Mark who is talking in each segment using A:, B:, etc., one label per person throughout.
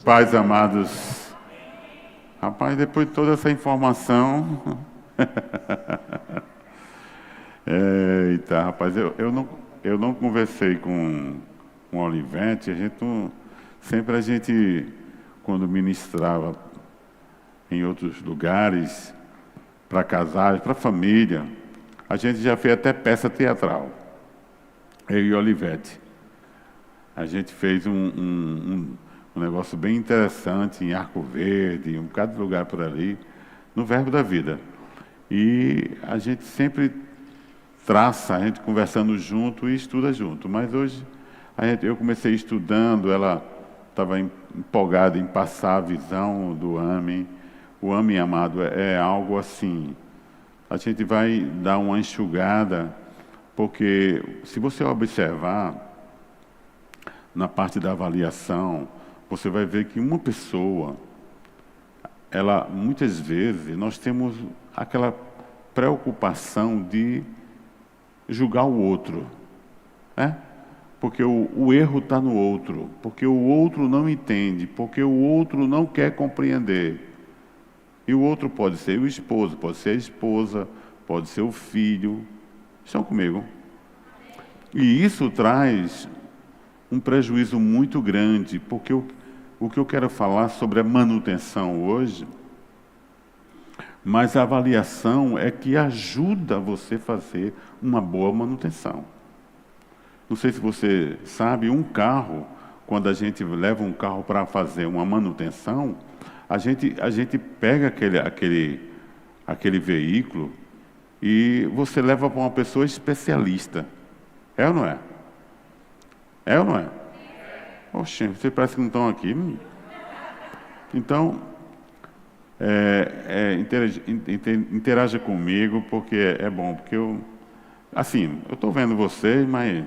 A: Pais amados, rapaz, depois de toda essa informação, eita, rapaz, eu não conversei com o Olivete, sempre a gente, quando ministrava em outros lugares, para casais, para família, a gente já fez até peça teatral, eu e o Olivete. A gente fez um negócio bem interessante em Arco Verde, um bocado de lugar por ali, no Verbo da Vida. E a gente sempre traça, a gente conversando junto e estuda junto. Mas hoje eu comecei estudando, ela estava empolgada em passar a visão do AME. O AME, amado, é algo assim, a gente vai dar uma enxugada, porque se você observar na parte da avaliação, você vai ver que uma pessoa, ela, muitas vezes, nós temos aquela preocupação de julgar o outro, né? Porque o erro está no outro, porque o outro não entende, porque o outro não quer compreender. E o outro pode ser o esposo, pode ser a esposa, pode ser o filho. Estão comigo? E isso traz um prejuízo muito grande, porque o que eu quero falar sobre a manutenção hoje, mas a avaliação é que ajuda você a fazer uma boa manutenção. Não sei se você sabe, um carro, quando a gente leva um carro para fazer uma manutenção, a gente pega aquele veículo e você leva para uma pessoa especialista. É ou não é? É ou não é? Oxe, vocês parece que não estão aqui. Então, interaja comigo, porque é bom, porque eu estou vendo vocês, mas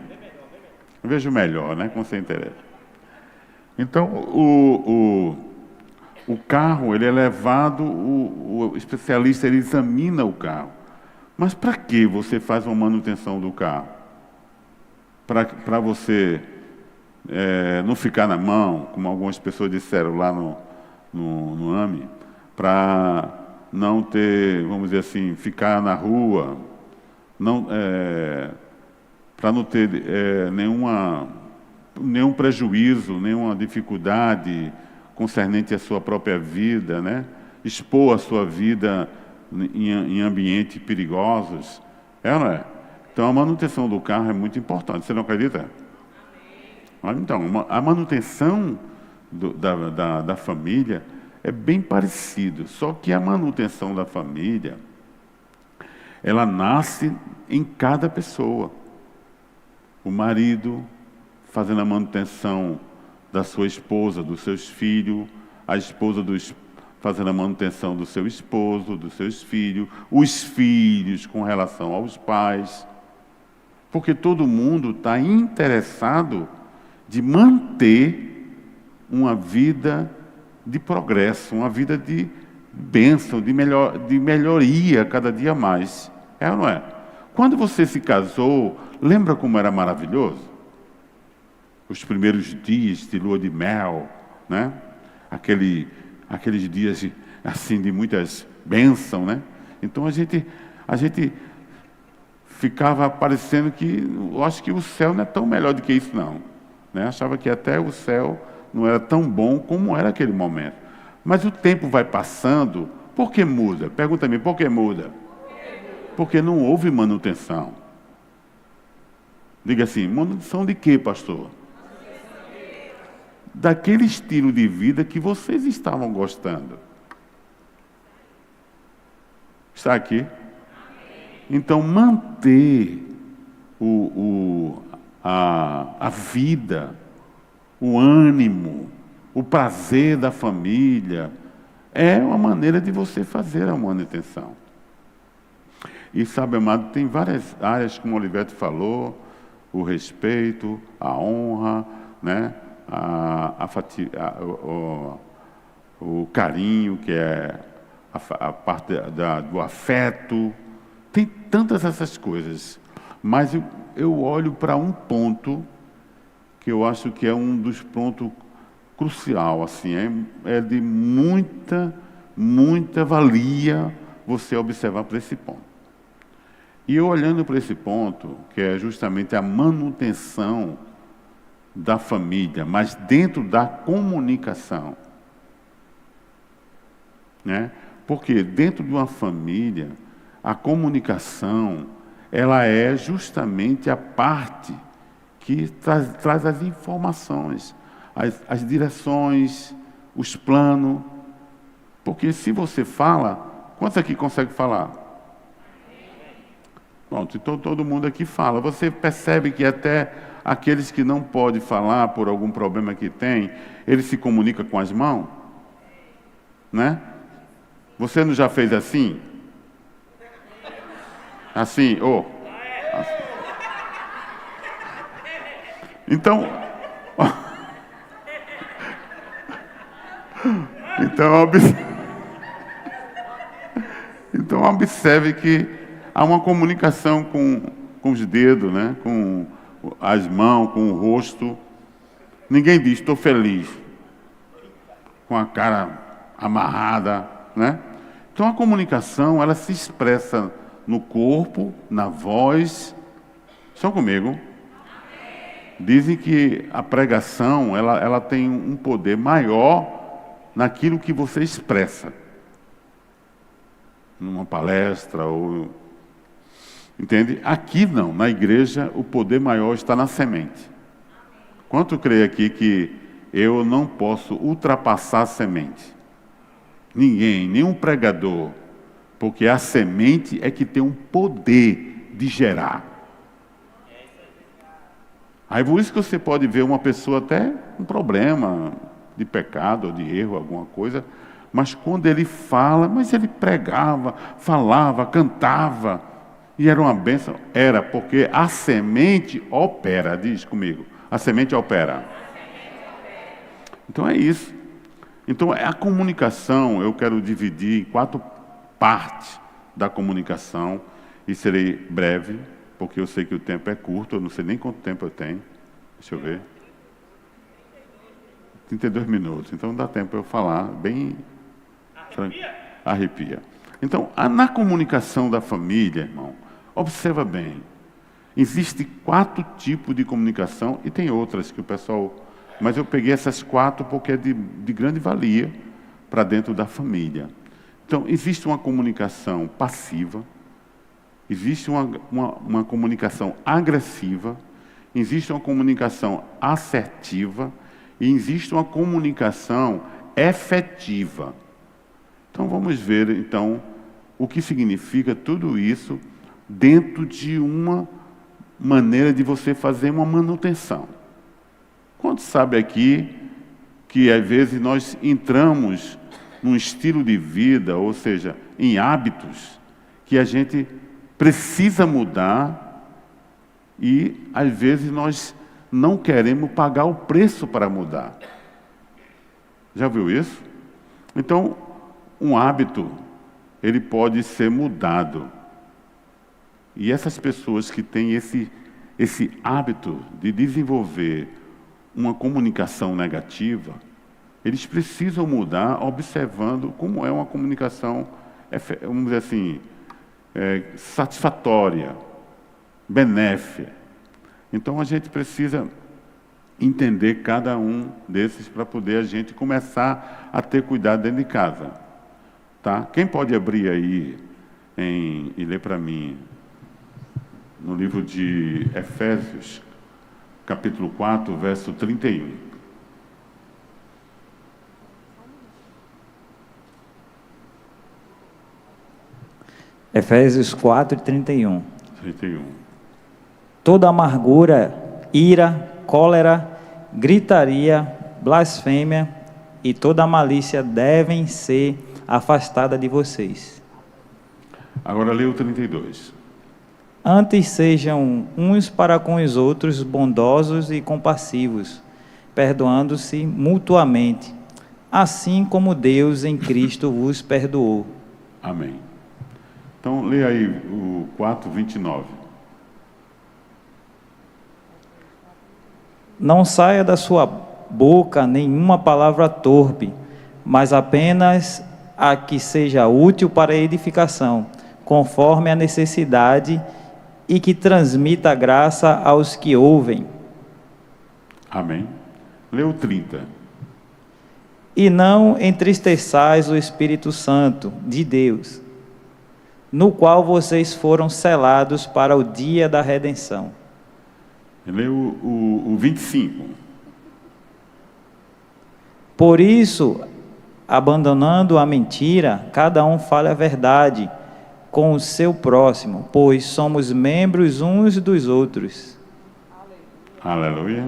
A: eu vejo melhor, né, quando você interage. Então, o carro, ele é levado, o especialista, ele examina o carro. Mas para que você faz uma manutenção do carro? Para você não ficar na mão, como algumas pessoas disseram lá no AME, para não ter, vamos dizer assim, ficar na rua, para não ter nenhum prejuízo, nenhuma dificuldade concernente à sua própria vida, né? Expor a sua vida em ambientes perigosos. É ou não é? Então, a manutenção do carro é muito importante. Você não acredita? Então, a manutenção da família é bem parecido, só que a manutenção da família, ela nasce em cada pessoa. O marido fazendo a manutenção da sua esposa, dos seus filhos, a esposa fazendo a manutenção do seu esposo, dos seus filhos, os filhos com relação aos pais, porque todo mundo está interessado de manter uma vida de progresso, uma vida de bênção, de melhoria cada dia mais. É ou não é? Quando você se casou, lembra como era maravilhoso? Os primeiros dias de lua de mel, né? Aqueles dias assim de muitas bênçãos, né? Então a gente ficava parecendo que, eu acho que o céu não é tão melhor do que isso não, né? Achava que até o céu não era tão bom como era aquele momento. Mas o tempo vai passando, por que muda? Pergunta a mim, por que muda? Porque não houve manutenção. Diga assim, manutenção de quê, pastor? Daquele estilo de vida que vocês estavam gostando. Está aqui? Então, manter a vida, o ânimo, o prazer da família, é uma maneira de você fazer a manutenção. E sabe, amado, tem várias áreas, como o Olivete falou, o respeito, a honra, né? O carinho, que é a parte do afeto. Tem tantas essas coisas. Mas eu olho para um ponto que eu acho que é um dos pontos crucial, assim, é de muita valia você observar para esse ponto. E eu olhando para esse ponto, que é justamente a manutenção da família, mas dentro da comunicação, né? Porque dentro de uma família, a comunicação, ela é justamente a parte que traz as informações, as direções, os planos. Porque se você fala, quantos aqui conseguem falar? Pronto, então todo mundo aqui fala. Você percebe que até aqueles que não podem falar por algum problema que tem, eles se comunicam com as mãos? Né? Você não já fez assim? Assim, assim. Então, então observe que há uma comunicação com os dedos, né? Com as mãos, com o rosto. Ninguém diz, estou feliz, com a cara amarrada, né? Então a comunicação, ela se expressa no corpo, na voz. Estão comigo? Dizem que a pregação, ela tem um poder maior naquilo que você expressa. Numa palestra ou... Entende? Aqui não, na igreja, o poder maior está na semente. Quanto crê aqui que eu não posso ultrapassar a semente? Ninguém, nenhum pregador, porque a semente é que tem um poder de gerar. Aí por isso que você pode ver uma pessoa até com problema de pecado ou de erro, alguma coisa, mas quando ele fala, mas ele pregava, falava, cantava, e era uma bênção. Era porque a semente opera, diz comigo, a semente opera. Então é isso. Então a comunicação, eu quero dividir em 4 partes da comunicação, e serei breve, porque eu sei que o tempo é curto, eu não sei nem quanto tempo eu tenho. Deixa eu ver. 32 minutos, então dá tempo eu falar bem... Arrepia. Então, na comunicação da família, irmão, observa bem. Existem 4 tipos de comunicação, e tem outras que o pessoal... Mas eu peguei essas 4 porque é de grande valia para dentro da família. Então, existe uma comunicação passiva, existe uma comunicação agressiva, existe uma comunicação assertiva e existe uma comunicação efetiva. Então, vamos ver, então, o que significa tudo isso dentro de uma maneira de você fazer uma manutenção. Quantos sabe aqui que, às vezes, nós entramos num estilo de vida, ou seja, em hábitos, que a gente precisa mudar e, às vezes, nós não queremos pagar o preço para mudar. Já viu isso? Então, um hábito, ele pode ser mudado. E essas pessoas que têm esse hábito de desenvolver uma comunicação negativa, eles precisam mudar observando como é uma comunicação, vamos dizer assim, satisfatória, benéfica. Então a gente precisa entender cada um desses para poder a gente começar a ter cuidado dentro de casa. Tá? Quem pode abrir aí e ler para mim no livro de Efésios, capítulo 4, verso 31.
B: Efésios 4, 31.
A: 31.
B: Toda amargura, ira, cólera, gritaria, blasfêmia e toda malícia devem ser afastadas de vocês.
A: Agora lê o 32.
B: Antes sejam uns para com os outros bondosos e compassivos, perdoando-se mutuamente, assim como Deus em Cristo vos perdoou.
A: Amém. Então, lê aí o 4, 29.
B: Não saia da sua boca nenhuma palavra torpe, mas apenas a que seja útil para a edificação, conforme a necessidade, e que transmita graça aos que ouvem.
A: Amém. Lê o 30.
B: E não entristeçais o Espírito Santo de Deus, no qual vocês foram selados para o dia da redenção.
A: Lê o 25.
B: Por isso, abandonando a mentira, cada um fale a verdade com o seu próximo, pois somos membros uns dos outros.
A: Aleluia.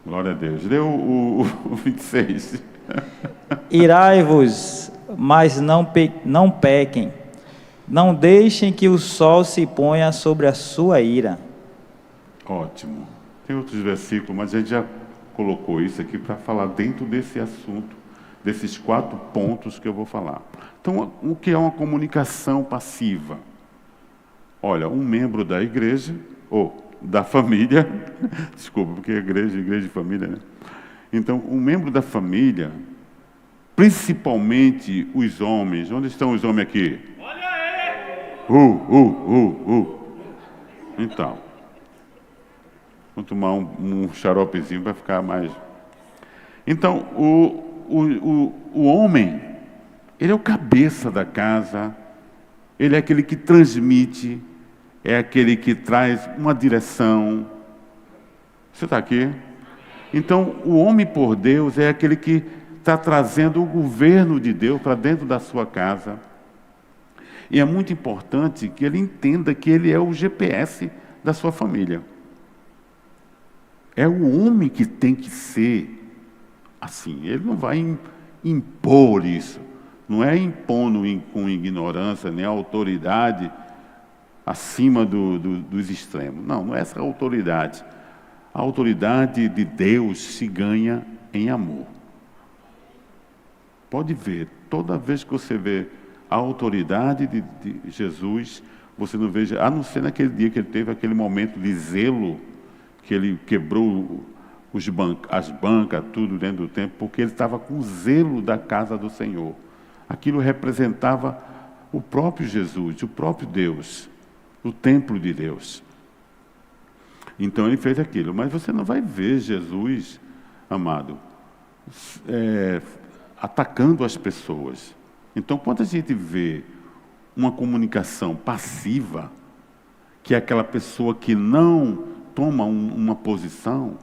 A: Glória a Deus. Lê o 26.
B: Irai-vos, mas não pequem. Não deixem que o sol se ponha sobre a sua ira.
A: Ótimo. Tem outros versículos, mas a gente já colocou isso aqui para falar dentro desse assunto, desses 4 pontos que eu vou falar. Então, o que é uma comunicação passiva? Olha, um membro da igreja, ou da família, desculpa, porque igreja e família, né? Então, um membro da família, principalmente os homens, onde estão os homens aqui? Então, vou tomar um xaropezinho para ficar mais... Então, o homem, ele é o cabeça da casa, ele é aquele que transmite, é aquele que traz uma direção. Você está aqui? Então, o homem por Deus é aquele que está trazendo o governo de Deus para dentro da sua casa. E é muito importante que ele entenda que ele é o GPS da sua família. É o homem que tem que ser assim. Ele não vai impor isso. Não é impondo com ignorância, nem autoridade acima dos extremos. Não é essa a autoridade. A autoridade de Deus se ganha em amor. Pode ver, toda vez que você vê a autoridade de Jesus, você não veja, a não ser naquele dia que ele teve aquele momento de zelo, que ele quebrou as bancas, tudo dentro do templo, porque ele estava com zelo da casa do Senhor. Aquilo representava o próprio Jesus, o próprio Deus, o templo de Deus. Então ele fez aquilo. Mas você não vai ver Jesus, amado, atacando as pessoas. Então, quando a gente vê uma comunicação passiva, que é aquela pessoa que não toma uma posição,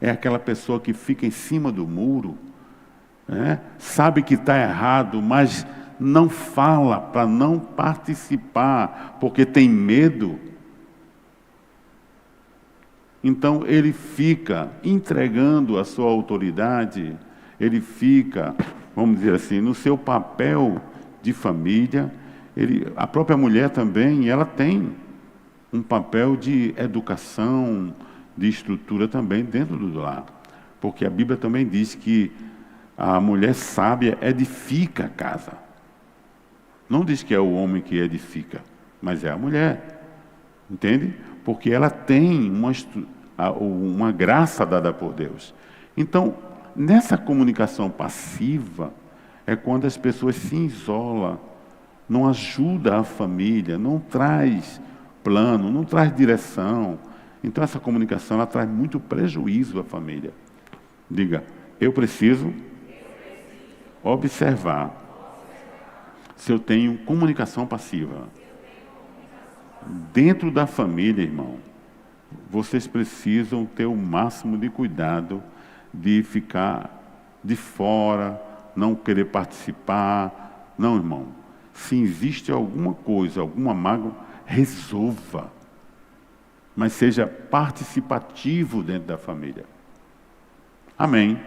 A: é aquela pessoa que fica em cima do muro, sabe que está errado, mas não fala para não participar, porque tem medo. Então ele fica entregando a sua autoridade, ele fica, vamos dizer assim, no seu papel de família. A própria mulher também, ela tem um papel de educação, de estrutura também dentro do lar. Porque a Bíblia também diz que a mulher sábia edifica a casa. Não diz que é o homem que edifica, mas é a mulher. Entende? Porque ela tem uma graça dada por Deus. Então, nessa comunicação passiva, é quando as pessoas se isolam, não ajuda a família, não traz plano, não traz direção. Então, essa comunicação, ela traz muito prejuízo à família. Diga, eu preciso observar se eu tenho comunicação passiva. Dentro da família, irmão, vocês precisam ter o máximo de cuidado de ficar de fora, não querer participar. Não, irmão. Se existe alguma coisa, alguma mágoa, resolva. Mas seja participativo dentro da família. Amém.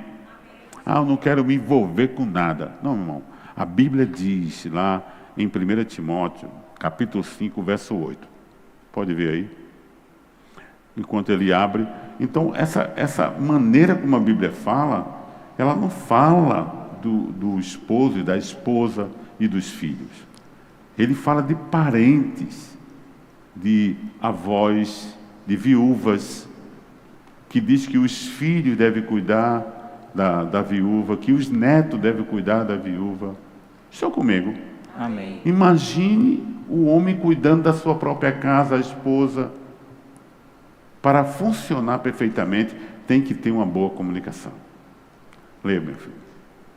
A: Eu não quero me envolver com nada. Não, irmão. A Bíblia diz lá em 1 Timóteo, capítulo 5, verso 8. Pode ver aí. Enquanto ele abre. Então, essa maneira como a Bíblia fala, ela não fala do esposo e da esposa e dos filhos. Ele fala de parentes, de avós, de viúvas. que diz que os filhos devem cuidar da viúva, que os netos devem cuidar da viúva. Estão comigo?
B: Amém.
A: Imagine o homem cuidando da sua própria casa, a esposa. Para funcionar perfeitamente, tem que ter uma boa comunicação. Leia, meu filho.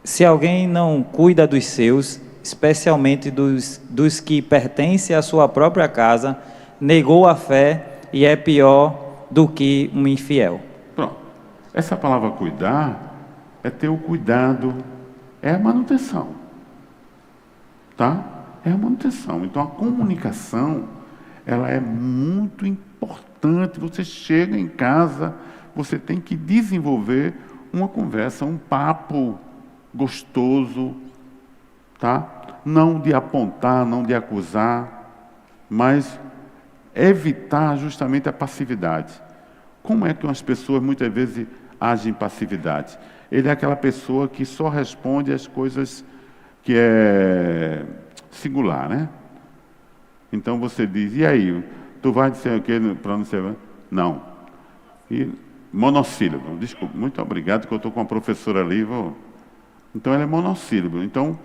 B: Se alguém não cuida dos seus, especialmente dos que pertencem à sua própria casa, negou a fé e é pior do que um infiel.
A: Pronto. Essa palavra cuidar é ter o cuidado, é a manutenção. Tá? É a manutenção. Então a comunicação, ela é muito importante. Você chega em casa, você tem que desenvolver uma conversa, um papo gostoso, tá? Não de apontar, não de acusar, mas evitar justamente a passividade. Como é que umas pessoas muitas vezes agem em passividade? Ele é aquela pessoa que só responde às coisas que é singular, né? Então você diz, e aí, tu vai dizer o quê para não ser? Não. E monossílabo, desculpa, muito obrigado, que eu estou com uma professora ali, vou... Então ele é monossílabo. Então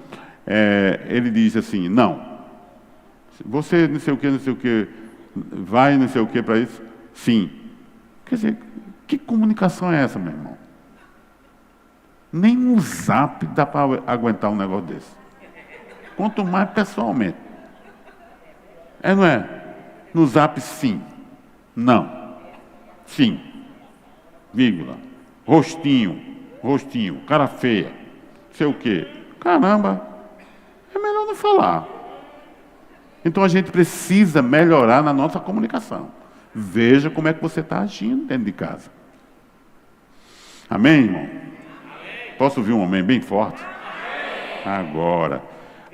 A: ele diz assim, não. Você não sei o que, vai não sei o que para isso? Sim. Quer dizer, que comunicação é essa, meu irmão? Nem um zap dá para aguentar um negócio desse. Quanto mais pessoalmente. Não é? No zap, sim. Não. Sim. Vírgula. Rostinho. Cara feia. Sei o quê. Caramba. É melhor não falar. Então a gente precisa melhorar na nossa comunicação. Veja como é que você está agindo dentro de casa. Amém, irmão? Posso ouvir um amém bem forte? Agora,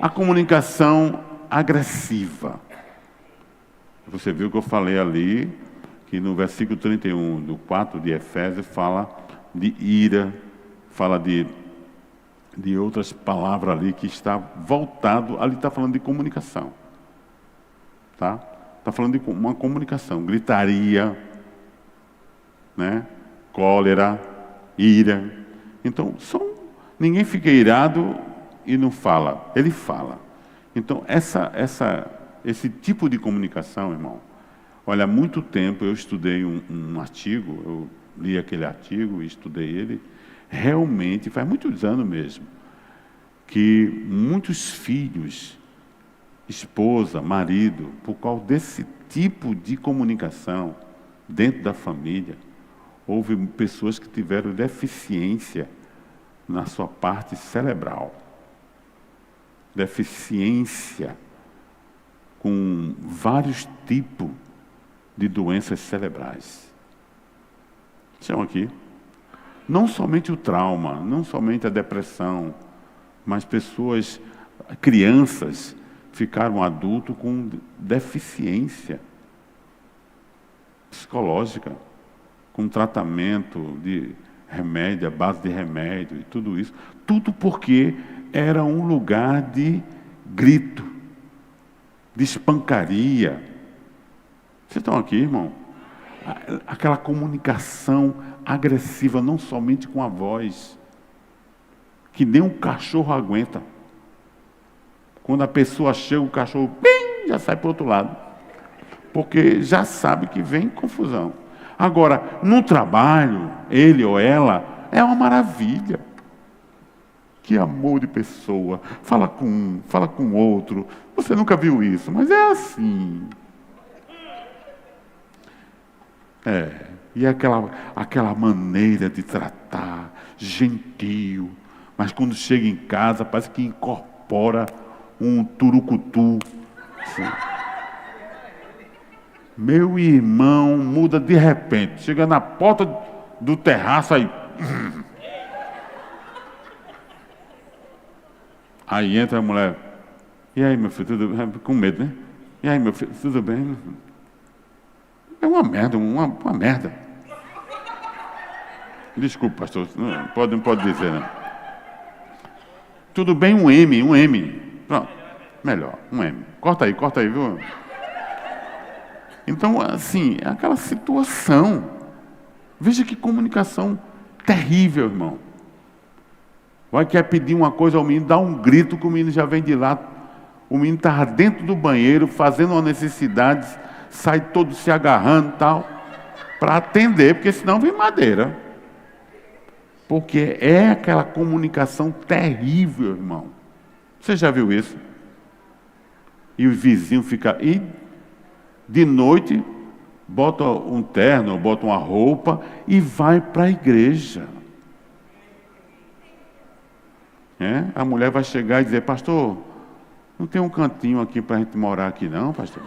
A: a comunicação agressiva. Você viu que eu falei ali, que no versículo 31 do 4 de Efésios fala de ira, fala de outras palavras ali que está voltado, ali está falando de comunicação. Tá? Está falando de uma comunicação, gritaria, né? Cólera, ira. Então, ninguém fica irado e não fala, ele fala. Então, esse tipo de comunicação, irmão, olha, há muito tempo eu estudei um artigo, eu li aquele artigo e estudei ele, realmente, faz muitos anos mesmo, que muitos filhos, esposa, marido, por causa desse tipo de comunicação dentro da família, houve pessoas que tiveram deficiência na sua parte cerebral. Deficiência com vários tipos de doenças cerebrais. Estão aqui. Não somente o trauma, não somente a depressão, mas crianças ficaram adultos com deficiência psicológica, com tratamento de remédio, a base de remédio e tudo isso. Tudo porque era um lugar de grito, de espancaria. Vocês estão aqui, irmão? Aquela comunicação agressiva, não somente com a voz, que nem um cachorro aguenta. Quando a pessoa chega, o cachorro bim, já sai para o outro lado. Porque já sabe que vem confusão. Agora, no trabalho, ele ou ela, é uma maravilha. Que amor de pessoa. Fala com um, fala com o outro. Você nunca viu isso, mas é assim. E aquela maneira de tratar, gentil. Mas quando chega em casa, parece que incorpora um turucutu. Assim. Meu irmão muda de repente. Chega na porta do terraço, aí... Aí entra a mulher. E aí, meu filho, tudo bem? Com medo, né? E aí, meu filho, tudo bem? É uma merda, uma merda. Desculpa, pastor, não pode dizer, né? Tudo bem, um M. Pronto, melhor, um M. Corta aí, viu? Então, assim, é aquela situação. Veja que comunicação terrível, irmão. Quer pedir uma coisa ao menino, dá um grito que o menino já vem de lá. O menino estava dentro do banheiro, fazendo uma necessidade, sai todo se agarrando e tal, para atender, porque senão vem madeira. Porque é aquela comunicação terrível, irmão. Você já viu isso? E o vizinho fica... E de noite, bota um terno, bota uma roupa e vai para a igreja. A mulher vai chegar e dizer: pastor, não tem um cantinho aqui para a gente morar aqui não, pastor?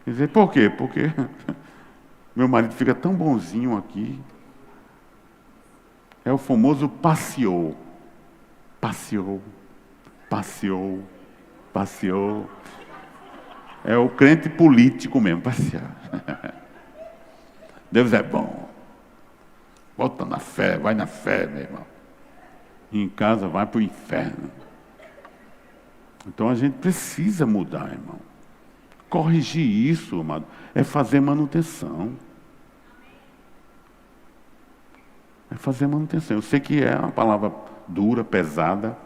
A: Quer dizer, por quê? Porque meu marido fica tão bonzinho aqui. É o famoso passeou. Passeou. Passeou. Passeou. É o crente político mesmo, passear. Deus é bom. Volta na fé, vai na fé, meu irmão. E em casa vai para o inferno. Então a gente precisa mudar, irmão. Corrigir isso, amado, é fazer manutenção. É fazer manutenção. Eu sei que é uma palavra dura, pesada,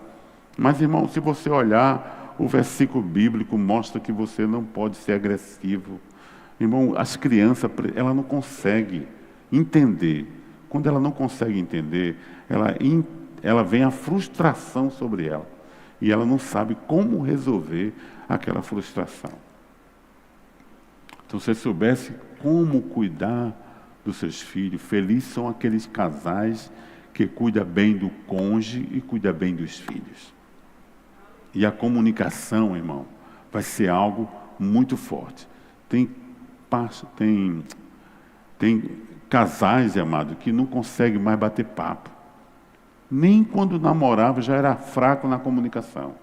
A: mas, irmão, se você olhar, o versículo bíblico mostra que você não pode ser agressivo. Irmão, as crianças, ela não consegue entender. Quando ela não consegue entender, ela vem a frustração sobre ela. E ela não sabe como resolver aquela frustração. Então, se você soubesse como cuidar dos seus filhos, felizes são aqueles casais que cuidam bem do cônjuge e cuidam bem dos filhos. E a comunicação, irmão, vai ser algo muito forte. Tem casais, amado, que não conseguem mais bater papo. Nem quando namorava já era fraco na comunicação.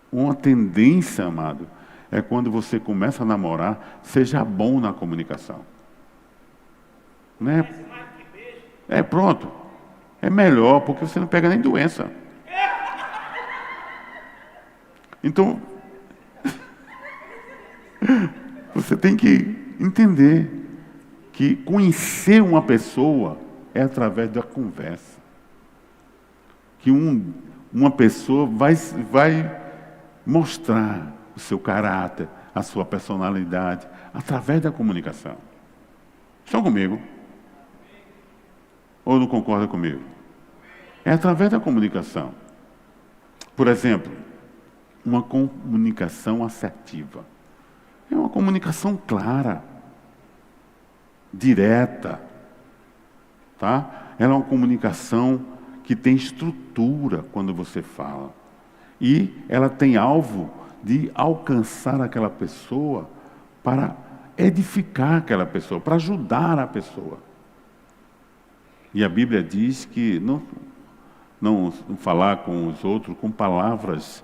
A: Uma tendência, amado, é quando você começa a namorar, seja bom na comunicação. Né? Pronto. É melhor, porque você não pega nem doença. Então, você tem que entender que conhecer uma pessoa é através da conversa. Que uma pessoa vai mostrar o seu caráter, a sua personalidade, através da comunicação. Estão comigo? Ou não concorda comigo? É através da comunicação. Por exemplo, uma comunicação assertiva. É uma comunicação clara, direta, tá? Ela é uma comunicação que tem estrutura quando você fala. E ela tem alvo de alcançar aquela pessoa para edificar aquela pessoa, para ajudar a pessoa. E a Bíblia diz que não falar com os outros com palavras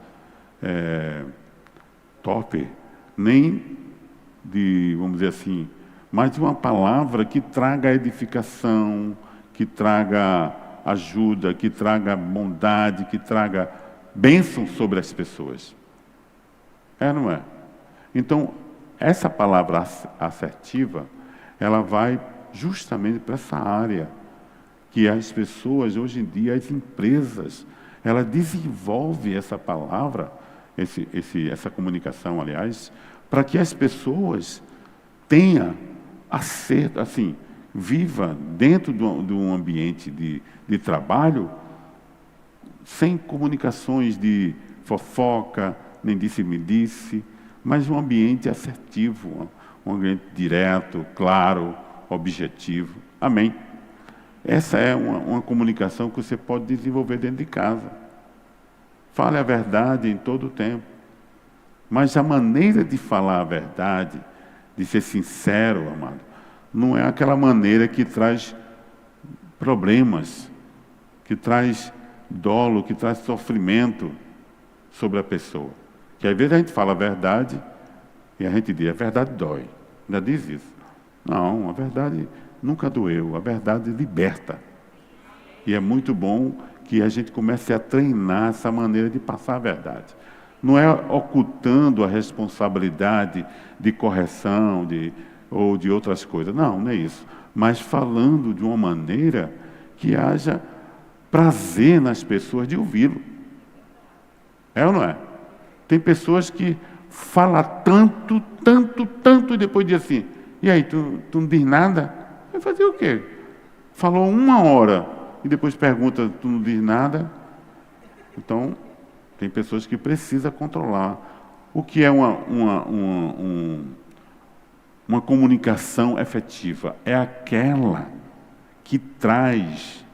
A: top, nem de, vamos dizer assim, mas de uma palavra que traga edificação, que traga ajuda, que traga bondade, que traga bênção sobre as pessoas. Não é? Então, essa palavra assertiva, ela vai justamente para essa área que as pessoas, hoje em dia, as empresas, ela desenvolve essa palavra, essa comunicação, aliás, para que as pessoas tenham acerto, assim, viva dentro de um ambiente de trabalho, sem comunicações de fofoca, nem disse-me-disse, mas um ambiente assertivo, um ambiente direto, claro, objetivo. Amém? Essa é uma comunicação que você pode desenvolver dentro de casa. Fale a verdade em todo o tempo. Mas a maneira de falar a verdade, de ser sincero, amado, não é aquela maneira que traz problemas, que traz dolo, que traz sofrimento sobre a pessoa. Que às vezes a gente fala a verdade e a gente diz: a verdade dói. Ainda diz isso. Não, a verdade nunca doeu, a verdade liberta. E é muito bom que a gente comece a treinar essa maneira de passar a verdade. Não é ocultando a responsabilidade de correção ou de outras coisas. Não é isso. mas falando de uma maneira que haja prazer nas pessoas de ouvi-lo. É ou não é? Tem pessoas que falam tanto, tanto, tanto, e depois diz assim, e aí, tu não diz nada? Vai fazer o quê? Falou 1 hora, e depois pergunta, tu não diz nada? Então, tem pessoas que precisam controlar. O que é uma comunicação efetiva? É aquela que traz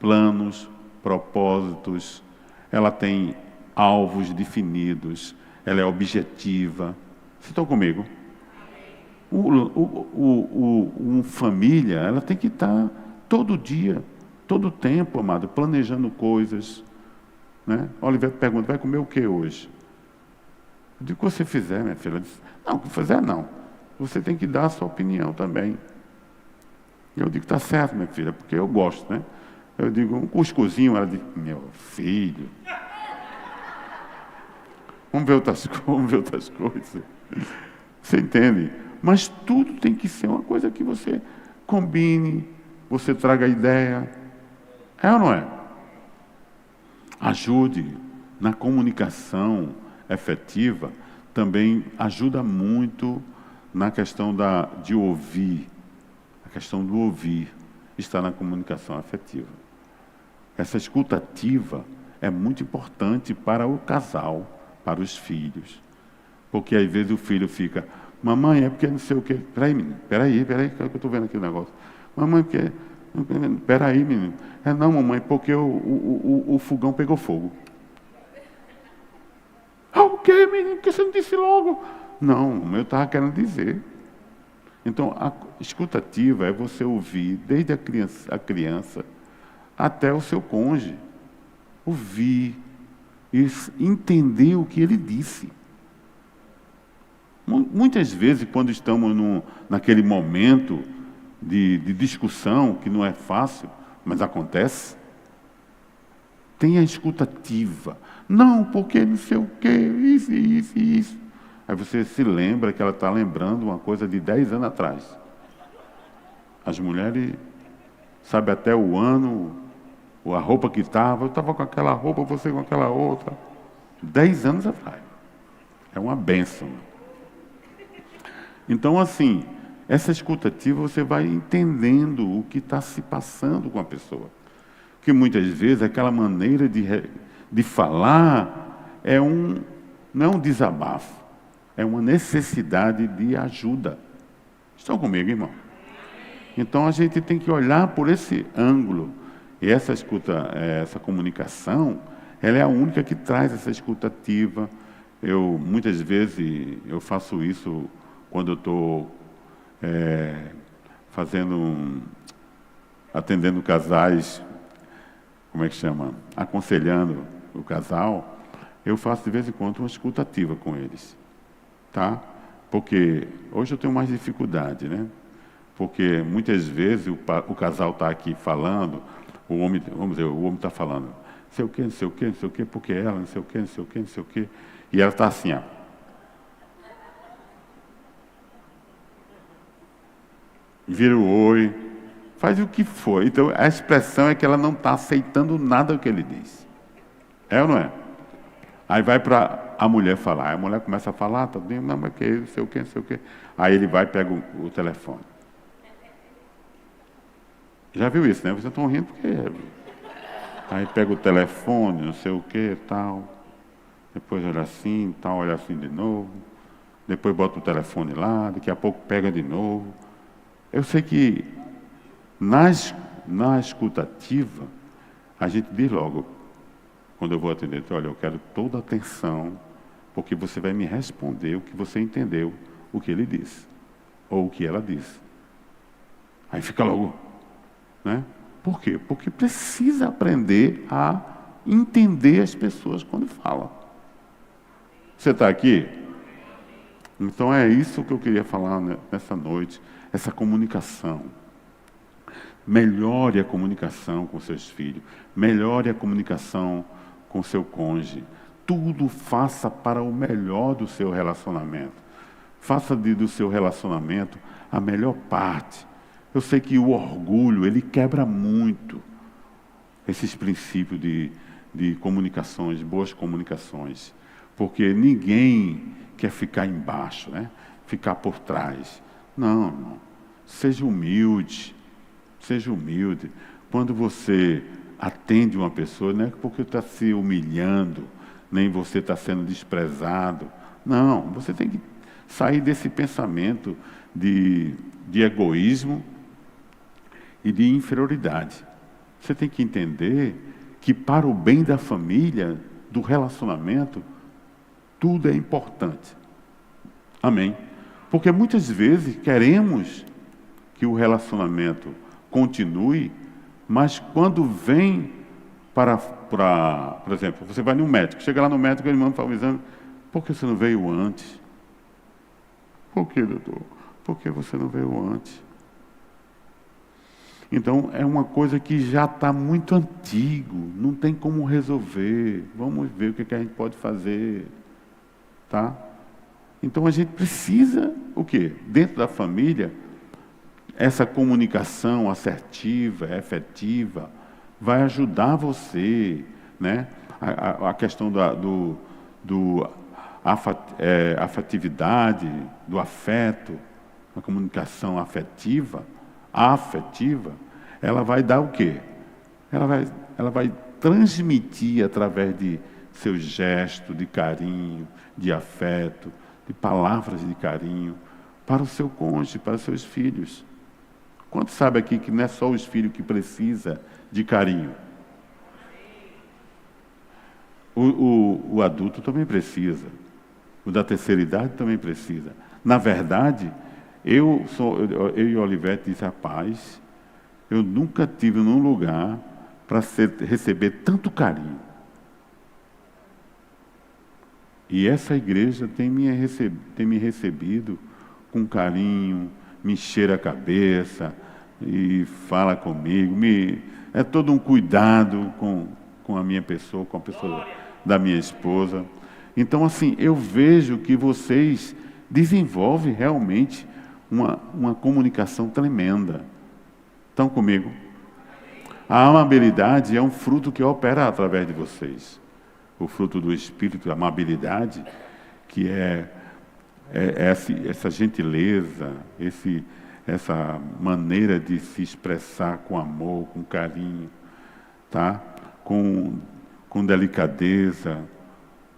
A: planos, propósitos, ela tem alvos definidos, ela é objetiva. Vocês estão comigo? Uma família, ela tem que estar todo dia, todo tempo, amado, planejando coisas. Né? Oliveira pergunta, vai comer o que hoje? Eu digo, o que você fizer, minha filha? Ela disse, não, o que fizer não. Você tem que dar a sua opinião também. Eu digo, está certo, minha filha, porque eu gosto, né? Eu digo, um cuscuzinho, ela diz, meu filho, vamos ver outras coisas. Você entende? Mas tudo tem que ser uma coisa que você combine, você traga ideia. É ou não é? Ajude na comunicação efetiva, também ajuda muito na questão de ouvir. A questão do ouvir está na comunicação afetiva. Essa escuta ativa é muito importante para o casal, para os filhos. Porque às vezes o filho fica, mamãe, é porque não sei o quê. Peraí, menino, peraí, que eu estou vendo aqui o negócio. Mamãe, porque... Peraí, menino. É não, mamãe, porque o fogão pegou fogo. Ah, o quê, menino? Por que você não disse logo? Não, eu estava querendo dizer. Então, a escuta ativa é você ouvir desde a criança até o seu cônjuge. Ouvir e entender o que ele disse. Muitas vezes, quando estamos naquele momento de discussão, que não é fácil, mas acontece, tem a escuta ativa. Não, porque não sei o quê, isso. Aí você se lembra que ela está lembrando uma coisa de 10 anos atrás. As mulheres sabem até o ano, a roupa que estava. Eu estava com aquela roupa, você com aquela outra. 10 anos atrás. É uma bênção. Então, assim, essa escuta ativa você vai entendendo o que está se passando com a pessoa. Porque muitas vezes aquela maneira de falar não é um desabafo, é uma necessidade de ajuda. Estão comigo, irmão? Então a gente tem que olhar por esse ângulo. E essa escuta, essa comunicação, ela é a única que traz essa escuta ativa. Muitas vezes eu faço isso quando eu estou atendendo casais, como é que chama? Aconselhando o casal, eu faço de vez em quando uma escuta ativa com eles, tá? Porque hoje eu tenho mais dificuldade, né? Porque muitas vezes o casal está aqui falando, o homem está falando, não sei o quê, não sei o quê, não sei o quê, porque ela, não sei o quê, não sei o quê, não sei o quê, e ela está assim, ó. Vira o oi, faz o que for. Então, a expressão é que ela não está aceitando nada do que ele diz. É ou não é? Aí vai para a mulher falar. Aí a mulher começa a falar, tá dizendo, não, mas que não sei o quê, não sei o quê. Aí ele vai e pega o telefone. Já viu isso, né? Vocês estão rindo porque... Aí pega o telefone, não sei o quê, tal. Depois olha assim, tal, olha assim de novo. Depois bota o telefone lá, daqui a pouco pega de novo. Eu sei que na escuta ativa, a gente diz logo, quando eu vou atender, olha, eu quero toda a atenção, porque você vai me responder o que você entendeu, o que ele disse, ou o que ela disse. Aí fica logo, né? Por quê? Porque precisa aprender a entender as pessoas quando falam. Você está aqui? Então é isso que eu queria falar nessa noite, essa comunicação. Melhore a comunicação com seus filhos, melhore a comunicação com seu cônjuge. Tudo faça para o melhor do seu relacionamento. Faça do seu relacionamento a melhor parte. Eu sei que o orgulho, ele quebra muito esses princípios de comunicações, boas comunicações. Porque ninguém quer ficar embaixo, né? Ficar por trás. Não, irmão. Seja humilde. Seja humilde. Quando você atende uma pessoa, não é porque está se humilhando, nem você está sendo desprezado. Não, você tem que sair desse pensamento de egoísmo e de inferioridade. Você tem que entender que para o bem da família, do relacionamento, tudo é importante. Amém? Porque muitas vezes queremos que o relacionamento continue, mas quando vem por exemplo, você vai no médico, chega lá no médico, ele manda fazer um exame, por que você não veio antes? Por que, doutor? Por que você não veio antes? Então, é uma coisa que já está muito antigo, não tem como resolver. Vamos ver o que a gente pode fazer, tá? Então, a gente precisa, o quê? Dentro da família, essa comunicação assertiva, efetiva, vai ajudar você, né? A questão afetividade, do afeto, a comunicação afetiva, ela vai dar o quê? Ela vai transmitir através de seu gesto de carinho, de afeto, de palavras de carinho, para o seu cônjuge, para os seus filhos. Quantos sabe aqui que não é só os filhos que precisam de carinho? O adulto também precisa. O da terceira idade também precisa. Na verdade, eu e o Olivete disse, rapaz, eu nunca tive num lugar para receber tanto carinho. E essa igreja tem me recebido com carinho, me cheira a cabeça e fala comigo. É todo um cuidado com a minha pessoa, com a pessoa da minha esposa. Então, assim, eu vejo que vocês desenvolvem realmente uma comunicação tremenda. Estão comigo? A amabilidade é um fruto que opera através de vocês. O fruto do Espírito, a amabilidade, que é essa gentileza, essa maneira de se expressar com amor, com carinho, tá? Com delicadeza.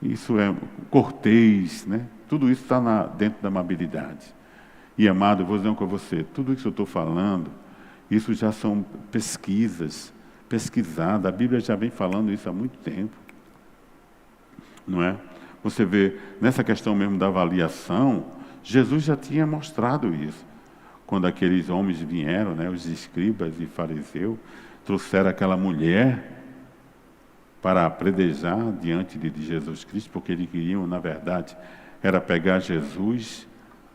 A: Isso é cortês, né? Tudo isso está dentro da amabilidade. E, amado, eu vou dizer uma coisa a você, tudo isso que eu estou falando, isso já são pesquisadas, a Bíblia já vem falando isso há muito tempo, não é? Você vê, nessa questão mesmo da avaliação, Jesus já tinha mostrado isso. Quando aqueles homens vieram, né, os escribas e fariseus, trouxeram aquela mulher para apredejar diante de Jesus Cristo, porque eles queriam, na verdade, era pegar Jesus,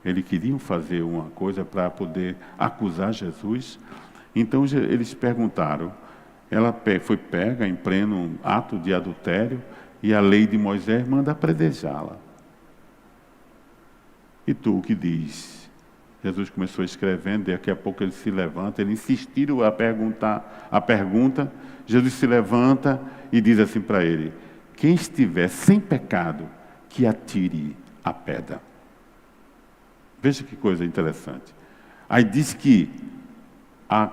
A: eles queriam fazer uma coisa para poder acusar Jesus. Então eles perguntaram, ela foi pega em pleno ato de adultério, e a lei de Moisés manda apredejá-la. E tu o que diz? Jesus começou escrevendo, e daqui a pouco ele se levanta, eles insistiram a perguntar a pergunta, Jesus se levanta e diz assim para ele, quem estiver sem pecado, que atire a pedra. Veja que coisa interessante. Aí diz que a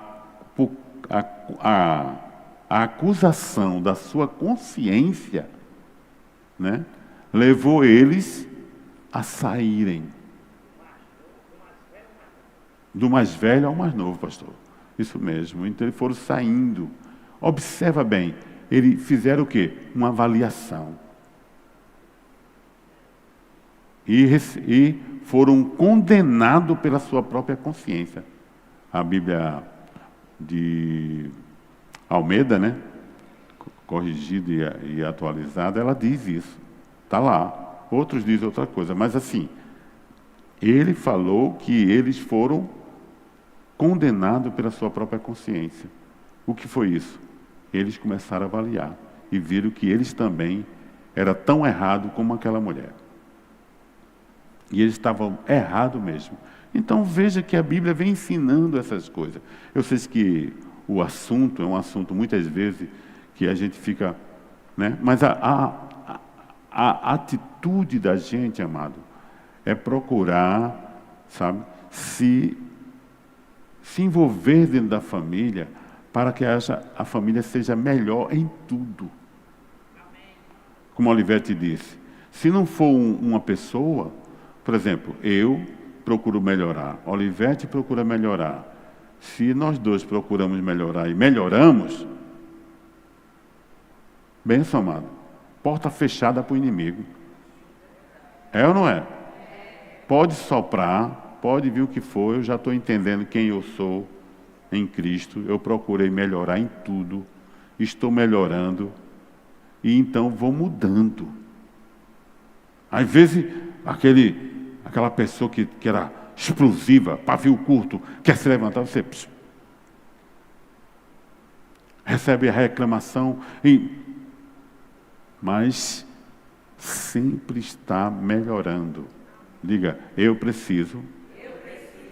A: acusação da sua consciência, né, levou eles a saírem. Do mais velho ao mais novo, pastor. Isso mesmo. Então eles foram saindo. Observa bem, eles fizeram o quê? Uma avaliação. E foram condenados pela sua própria consciência. A Bíblia de Almeida, né? Corrigida e atualizada, ela diz isso. Está lá. Outros dizem outra coisa. Mas assim, ele falou que eles foram condenados pela sua própria consciência. O que foi isso? Eles começaram a avaliar e viram que eles também eram tão errados como aquela mulher. E eles estavam errados mesmo. Então veja que a Bíblia vem ensinando essas coisas. Eu sei que o assunto é um assunto muitas vezes que a gente fica, né? Mas a atitude da gente, amado, é procurar, sabe, se envolver dentro da família para que a família seja melhor em tudo. Como a Olivete disse, se não for uma pessoa, por exemplo, eu procuro melhorar, Olivete procura melhorar. Se nós dois procuramos melhorar e melhoramos, benção, amado, porta fechada para o inimigo. É ou não é? Pode soprar, pode vir o que for, eu já estou entendendo quem eu sou em Cristo, eu procurei melhorar em tudo, estou melhorando, e então vou mudando. Às vezes, aquela pessoa que era explosiva, pavio curto, quer se levantar, você recebe a reclamação, mas sempre está melhorando. Diga, eu preciso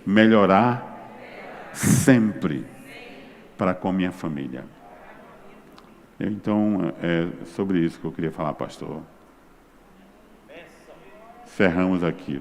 A: melhorar sempre para com a minha família. Então, é sobre isso que eu queria falar, pastor. Cerramos aqui.